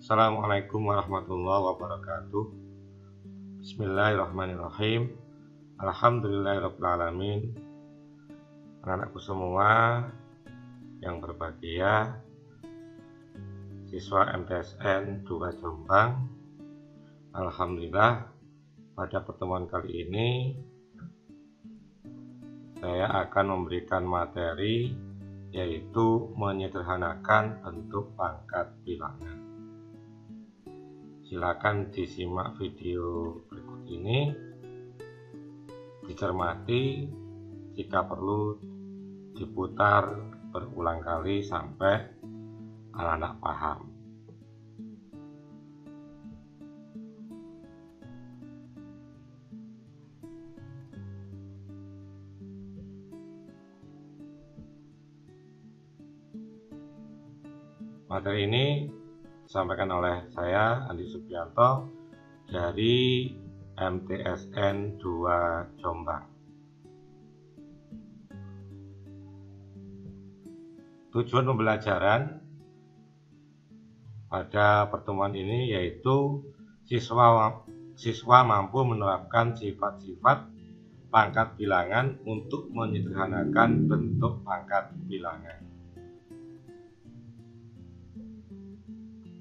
Assalamualaikum warahmatullahi wabarakatuh. Bismillahirrahmanirrahim. Alhamdulillahirrahmanirrahim. Anak-anakku semua yang berbahagia, siswa MTSN 2 Jombang, alhamdulillah pada pertemuan kali ini saya akan memberikan materi yaitu menyederhanakan bentuk pangkat bilangan. Silakan disimak video berikut ini, dicermati, jika perlu diputar berulang kali sampai anak-anak paham. Materi ini disampaikan oleh saya, Andi Subianto, dari MTSN 2 Jombang. Tujuan pembelajaran pada pertemuan ini yaitu siswa mampu menerapkan sifat-sifat pangkat bilangan untuk menyederhanakan bentuk pangkat bilangan.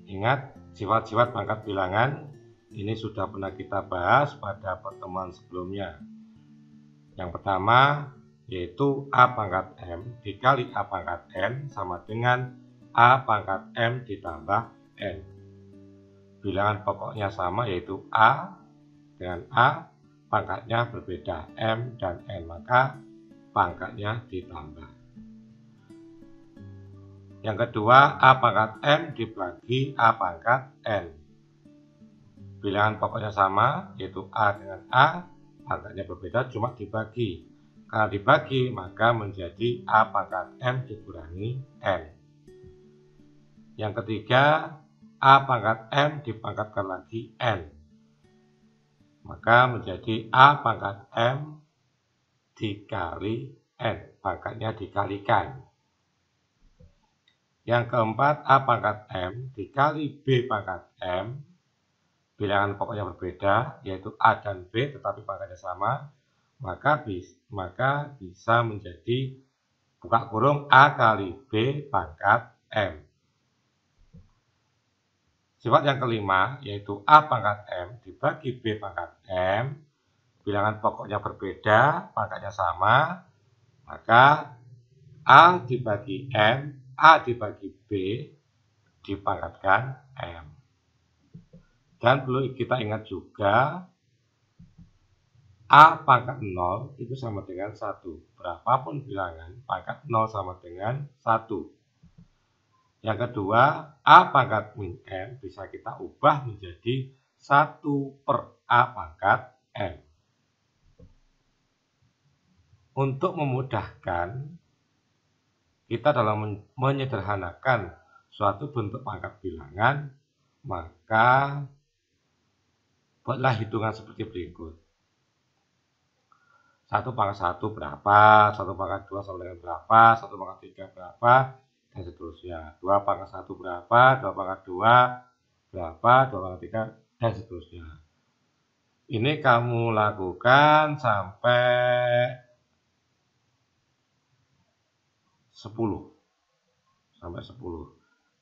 Ingat, sifat-sifat pangkat bilangan ini sudah pernah kita bahas pada pertemuan sebelumnya. Yang pertama yaitu A pangkat M dikali A pangkat N sama dengan A pangkat M ditambah N. Bilangan pokoknya sama yaitu A dengan A, pangkatnya berbeda M dan N, maka pangkatnya ditambah. Yang kedua, A pangkat M dibagi A pangkat N. Bilangan pokoknya sama, yaitu A dengan A, pangkatnya berbeda, cuma dibagi. Karena dibagi, maka menjadi A pangkat M dikurangi N. Yang ketiga, A pangkat M dipangkatkan lagi N. Maka menjadi A pangkat M dikali N, pangkatnya dikalikan. Yang keempat, A pangkat M dikali B pangkat M, bilangan pokoknya berbeda, yaitu A dan B, tetapi pangkatnya sama, maka bisa menjadi buka kurung A kali B pangkat M. Sifat yang kelima, yaitu A pangkat M dibagi B pangkat M, bilangan pokoknya berbeda, pangkatnya sama, maka A dibagi M, A dibagi B dipangkatkan M. Dan perlu kita ingat juga A pangkat 0 itu sama dengan 1. Berapapun bilangan, pangkat 0 sama dengan 1. Yang kedua, A pangkat min M bisa kita ubah menjadi 1 per A pangkat M. Untuk memudahkan kita dalam menyederhanakan suatu bentuk pangkat bilangan, maka buatlah hitungan seperti berikut. 1 pangkat 1 berapa, 1 pangkat 2 sama dengan berapa, 1 pangkat 3 berapa, dan seterusnya. 2 pangkat 1 berapa, 2 pangkat 2 berapa, 2 pangkat 3, dan seterusnya. Ini kamu lakukan sampai 10.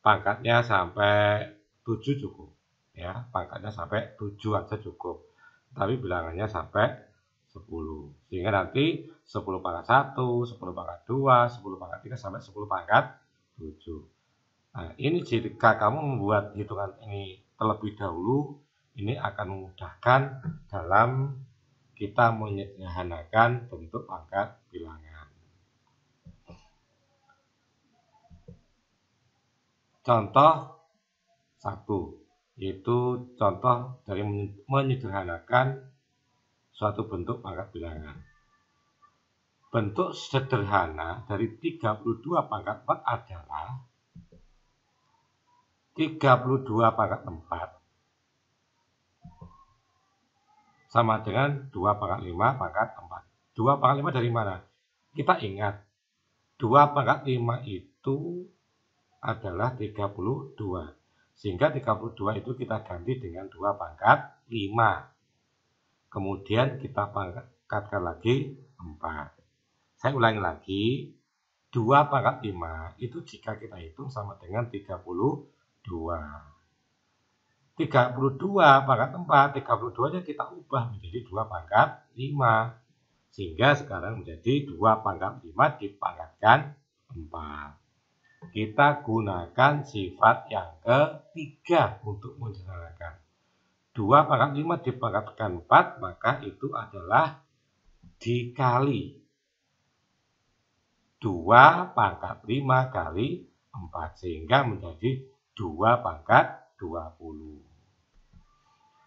Pangkatnya sampai 7 cukup. Ya, pangkatnya sampai 7 aja cukup. Tapi bilangannya sampai 10. Sehingga nanti 10 pangkat 1, 10 pangkat 2, 10 pangkat 3 sampai 10 pangkat 7. Nah, ini jika kamu membuat hitungan ini terlebih dahulu, ini akan memudahkan dalam kita menyederhanakan bentuk pangkat bilangan. Contoh 1, yaitu contoh dari menyederhanakan suatu bentuk pangkat bilangan. Bentuk sederhana dari 32 pangkat 4 adalah 32 pangkat 4 sama dengan 2 pangkat 5 pangkat 4. 2 pangkat 5 dari mana? Kita ingat, 2 pangkat 5 itu adalah 32. Sehingga 32 itu kita ganti dengan 2 pangkat 5. Kemudian kita pangkatkan lagi 4. Saya ulangi lagi, 2 pangkat 5 itu jika kita hitung sama dengan 32. 32 pangkat 4, 32-nya kita ubah menjadi 2 pangkat 5. Sehingga sekarang menjadi 2 pangkat 5 dipangkatkan 4. Kita gunakan sifat yang ketiga untuk menyederhanakan. 2 pangkat 5 dipangkatkan 4, maka itu adalah dikali 2 pangkat 5 kali 4, sehingga menjadi 2 pangkat 20.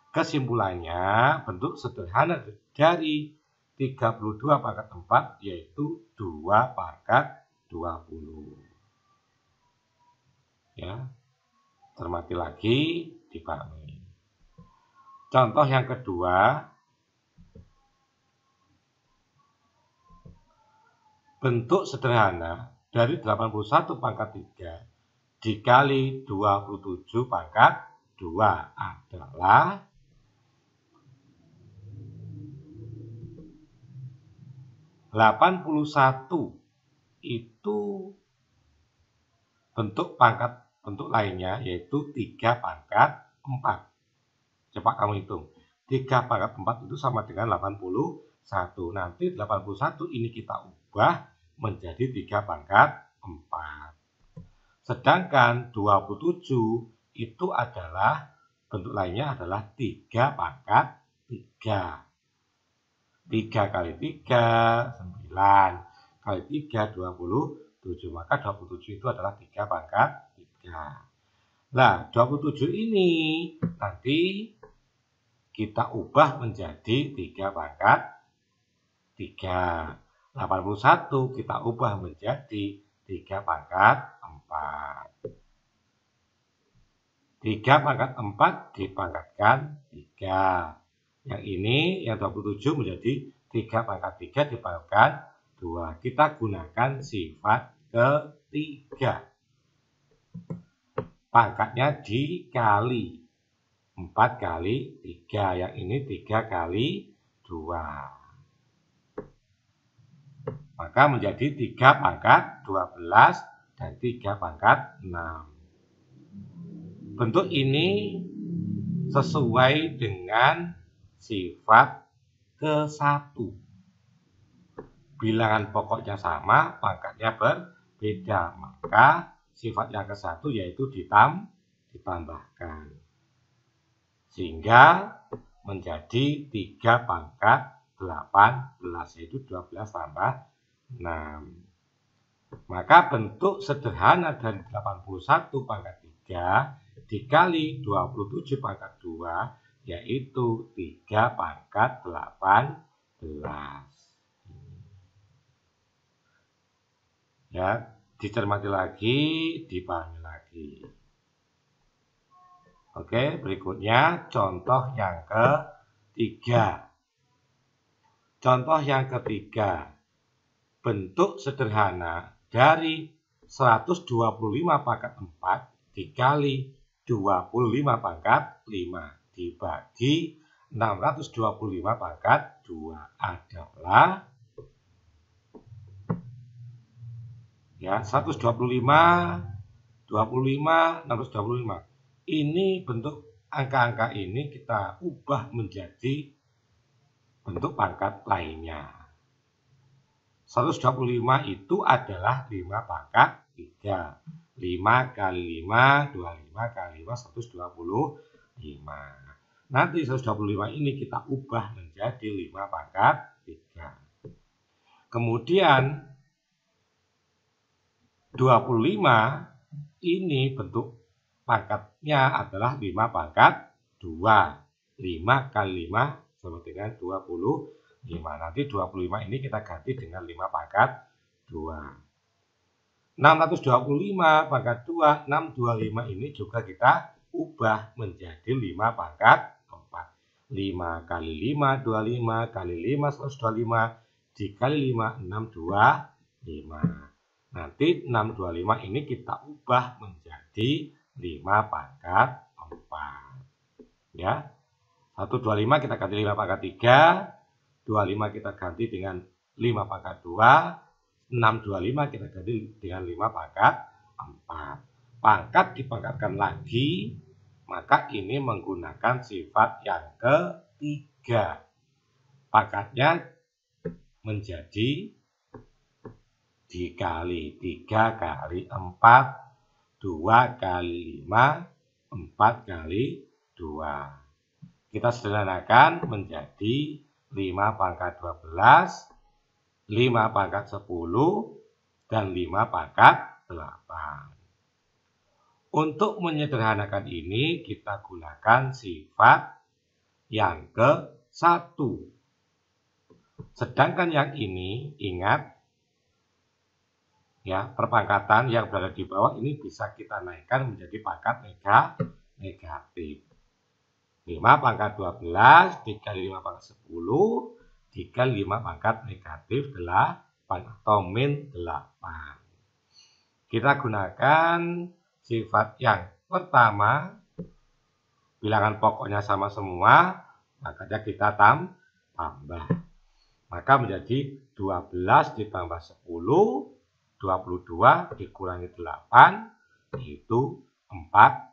Kesimpulannya, bentuk sederhana dari 32 pangkat 4 yaitu 2 pangkat 20. Ya, cermati lagi, dipahami. Contoh yang kedua, bentuk sederhana dari 81 pangkat 3 dikali 27 pangkat 2 adalah 81. Itu bentuk lainnya yaitu 3 pangkat 4. Coba kamu hitung. 3 pangkat 4 itu sama dengan 81. Nanti 81 ini kita ubah menjadi 3 pangkat 4. Sedangkan 27 itu adalah bentuk lainnya adalah 3 pangkat 3. 3 kali 3, 9. Kali 3, 27. Maka 27 itu adalah 3 pangkat 3. Nah, 27 ini nanti kita ubah menjadi 3 pangkat 3. 81 kita ubah menjadi 3 pangkat 4. 3 pangkat 4 dipangkatkan 3. Yang ini, yang 27 menjadi 3 pangkat 3 dipangkatkan 2. Kita gunakan sifat ketiga. Pangkatnya dikali. 4 kali 3. Yang ini 3 kali 2. Maka menjadi 3 pangkat 12 dan 3 pangkat 6. Bentuk ini sesuai dengan sifat ke-1. Bilangan pokoknya sama, pangkatnya berbeda. Maka sifat yang ke-1 yaitu ditambahkan. Sehingga menjadi 3 pangkat 18, yaitu 12 tambah 6. Maka bentuk sederhana dari 81 pangkat 3 dikali 27 pangkat 2 yaitu 3 pangkat 18. Ya, dicermati lagi, dipahami lagi. Oke, berikutnya contoh yang ketiga. Contoh yang ketiga, bentuk sederhana dari 125 pangkat 4 dikali 25 pangkat 5 dibagi 625 pangkat 2 adalah ya 125, 25, 625. Ini bentuk angka-angka ini kita ubah menjadi bentuk pangkat lainnya. 125 itu adalah 5 pangkat 3. 5 kali 5, 25 kali 5, 125. Nanti 125 ini kita ubah menjadi 5 pangkat 3. Kemudian 25 ini bentuk pangkatnya adalah 5 pangkat 2. 5 kali 5 sama dengan 25. Nanti 25 ini kita ganti dengan 5 pangkat 2. 625 pangkat 2, 625 ini juga kita ubah menjadi 5 pangkat 4. 5 kali 5, 25 kali 5, 125 dikali 5, 625. Nanti 625 ini kita ubah menjadi 5 pangkat 4. Ya. 125 kita ganti 5 pangkat 3. 25 kita ganti dengan 5 pangkat 2. 625 kita ganti dengan 5 pangkat 4. Pangkat dipangkatkan lagi, maka ini menggunakan sifat yang ketiga. Pangkatnya menjadi dikali 3 kali 4, 2 kali 5, 4 kali 2. Kita sederhanakan menjadi 5 pangkat 12, 5 pangkat 10, dan 5 pangkat 8. Untuk menyederhanakan ini, kita gunakan sifat yang ke-1. Sedangkan yang ini, ingat, ya, perpangkatan yang berada di bawah ini bisa kita naikkan menjadi pangkat negatif. 5 pangkat 12 dikali 5 pangkat 10 dikali 5 pangkat negatif 8 atau min 8. Kita gunakan sifat yang pertama, bilangan pokoknya sama semua, makanya kita tambah. Maka menjadi 12 ditambah 10, 22 dikurangi 8, yaitu 14.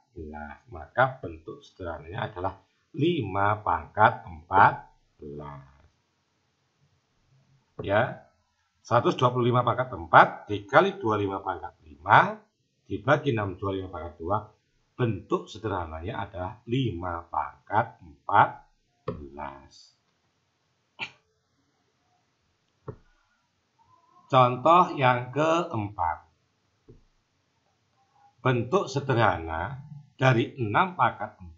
Maka bentuk sederhananya adalah 5 pangkat 14. Ya, 125 pangkat 4 dikali 25 pangkat 5 dibagi 625 pangkat 2. Bentuk sederhananya adalah 5 pangkat 14. Contoh yang keempat. Bentuk sederhana dari 6 pangkat 4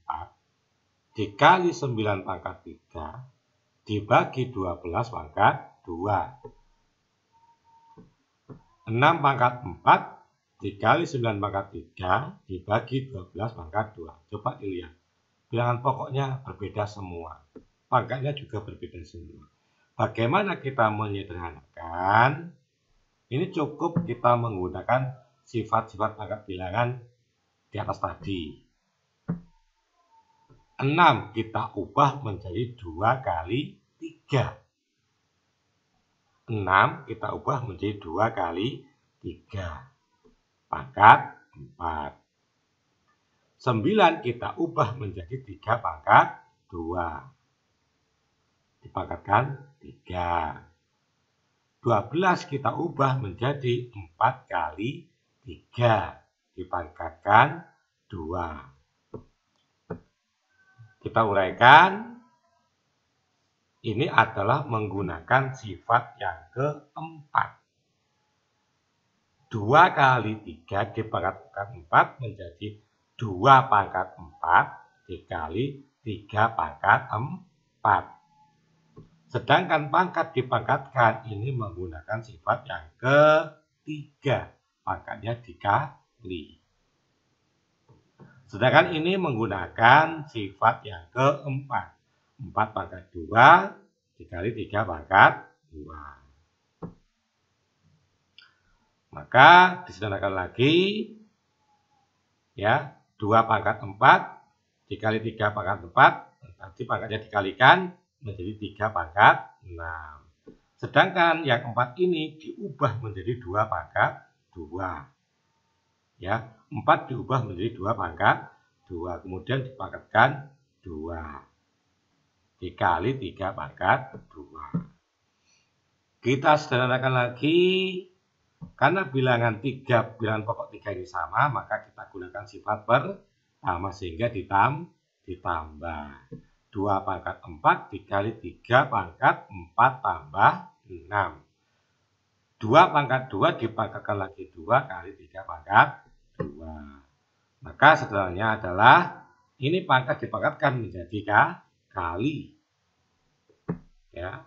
dikali 9 pangkat 3 dibagi 12 pangkat 2. 6 pangkat 4 dikali 9 pangkat 3 dibagi 12 pangkat 2. Coba dilihat. Bilangan pokoknya berbeda semua. Pangkatnya juga berbeda semua. Bagaimana kita menyederhanakan? Ini cukup kita menggunakan sifat-sifat pangkat bilangan di atas tadi. 6 kita ubah menjadi 2 kali 3. 6 kita ubah menjadi 2 kali 3. Pangkat 4. 9 kita ubah menjadi 3 pangkat 2. Dipangkatkan 3. 12 kita ubah menjadi 4 kali 3. Dipangkatkan 2. Kita uraikan, ini adalah menggunakan sifat yang keempat. 2 kali 3 dipangkatkan 4 menjadi 2 pangkat 4 dikali 3 pangkat 4. Sedangkan pangkat dipangkatkan ini menggunakan sifat yang ketiga. Pangkatnya dikali. Sedangkan ini menggunakan sifat yang keempat. 4 pangkat 2 dikali 3 pangkat 2. Maka disederhanakan lagi. Ya, 2 pangkat 4 dikali 3 pangkat 4. Nanti pangkatnya dikalikan menjadi 3 pangkat 6. Sedangkan yang 4 ini diubah menjadi 2 pangkat 2. Ya, 4 diubah menjadi 2 pangkat 2. Kemudian dipangkatkan 2. Dikali 3 pangkat 2. Kita sederhanakan lagi. Karena bilangan pokok 3 ini sama, maka kita gunakan sifat pertama sehingga ditambah. 2 pangkat 4 dikali 3 pangkat 4 tambah 6. 2 pangkat 2 dipangkatkan lagi 2 kali 3 pangkat 2. Maka sederhananya adalah ini pangkat dipangkatkan menjadi kali. Ya.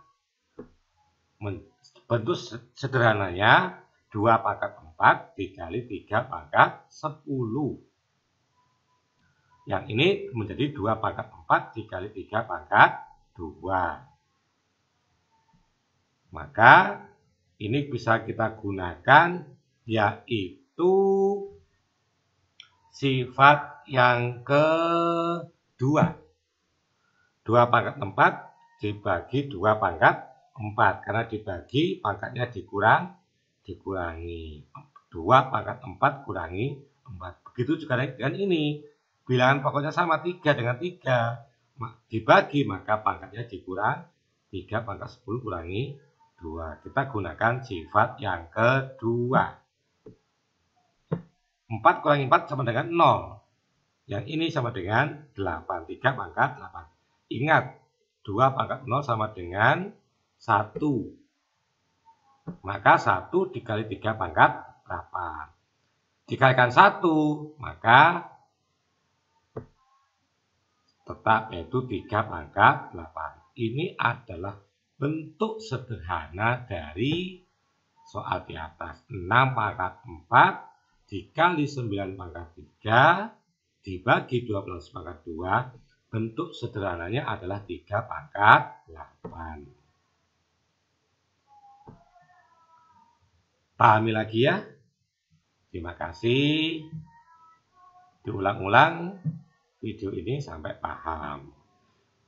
Bentuk sederhananya 2 pangkat 4 dikali 3 pangkat 10. Yang ini menjadi 2 pangkat 4 dikali 3 pangkat 2. Maka ini bisa kita gunakan, yaitu sifat yang kedua. 2 pangkat 4 dibagi 2 pangkat 4. Karena dibagi, pangkatnya dikurangi. 2 pangkat 4 kurangi 4. Begitu juga dengan ini. Bilangan pokoknya sama 3 dengan 3. Dibagi, maka pangkatnya dikurang. 3 pangkat 10 kurangi 2. Kita gunakan sifat yang kedua. 4 kurangi 4 sama dengan 0. Yang ini sama dengan 8. 3 pangkat 8. Ingat, 2 pangkat 0 sama dengan 1. Maka 1 dikali 3 pangkat 8. Dikalikan 1, maka tetap yaitu 3 pangkat 8. Ini adalah bentuk sederhana dari soal di atas. 6 pangkat 4 dikali 9 pangkat 3 dibagi 12 pangkat 2. Bentuk sederhananya adalah 3 pangkat 8. Pahami lagi ya. Terima kasih. Diulang-ulang video ini sampai paham.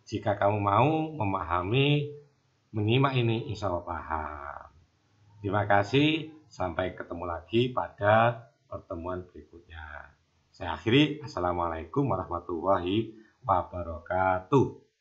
Jika kamu mau memahami, menyimak ini, insya Allah paham. Terima kasih. Sampai ketemu lagi pada pertemuan berikutnya. Saya akhiri. Assalamualaikum warahmatullahi wabarakatuh.